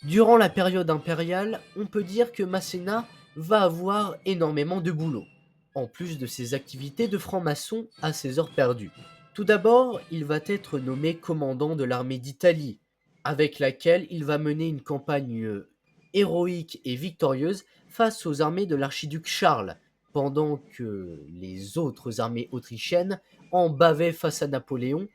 Durant la période impériale, on peut dire que Masséna va avoir énormément de boulot, en plus de ses activités de franc-maçon à ses heures perdues. Tout d'abord, il va être nommé commandant de l'armée d'Italie, avec laquelle il va mener une campagne héroïque et victorieuse face aux armées de l'archiduc Charles, pendant que les autres armées autrichiennes en bavaient face à Napoléon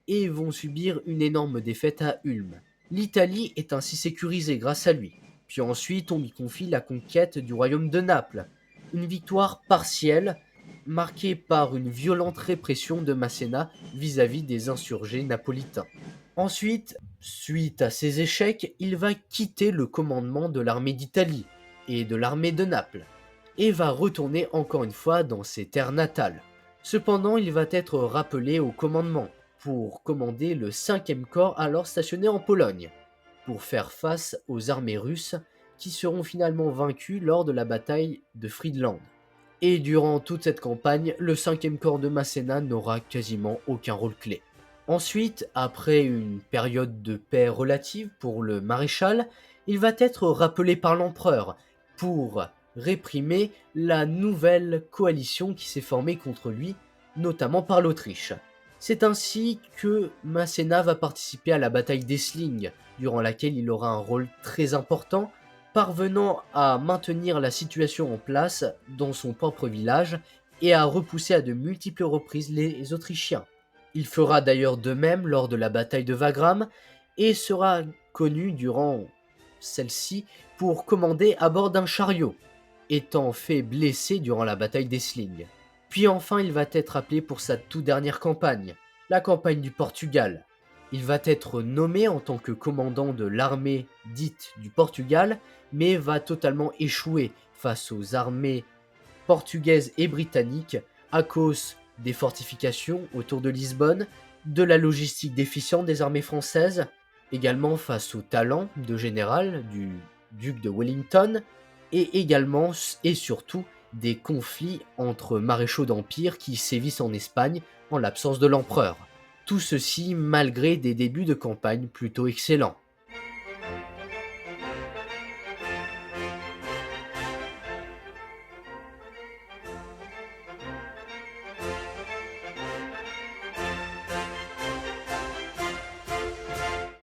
et vont subir une énorme défaite à Ulm. L'Italie est ainsi sécurisée grâce à lui. Puis ensuite, on lui confie la conquête du royaume de Naples. Une victoire partielle, marquée par une violente répression de Masséna vis-à-vis des insurgés napolitains. Ensuite, suite à ces échecs, il va quitter le commandement de l'armée d'Italie et de l'armée de Naples, et va retourner encore une fois dans ses terres natales. Cependant, il va être rappelé au commandement pour commander le 5e corps alors stationné en Pologne, pour faire face aux armées russes qui seront finalement vaincues lors de la bataille de Friedland. Et durant toute cette campagne, le 5e corps de Masséna n'aura quasiment aucun rôle clé. Ensuite, après une période de paix relative pour le maréchal, il va être rappelé par l'empereur pour réprimer la nouvelle coalition qui s'est formée contre lui, notamment par l'Autriche. C'est ainsi que Masséna va participer à la bataille d'Essling, durant laquelle il aura un rôle très important, parvenant à maintenir la situation en place dans son propre village et à repousser à de multiples reprises les Autrichiens. Il fera d'ailleurs de même lors de la bataille de Wagram et sera connu durant celle-ci pour commander à bord d'un chariot, étant fait blessé durant la bataille d'Essling. Puis enfin, il va être appelé pour sa toute dernière campagne, la campagne du Portugal. Il va être nommé en tant que commandant de l'armée dite du Portugal, mais va totalement échouer face aux armées portugaises et britanniques à cause des fortifications autour de Lisbonne, de la logistique déficiente des armées françaises, également face au talent de général du duc de Wellington, et également et surtout des conflits entre maréchaux d'empire qui sévissent en Espagne en l'absence de l'empereur. Tout ceci malgré des débuts de campagne plutôt excellents.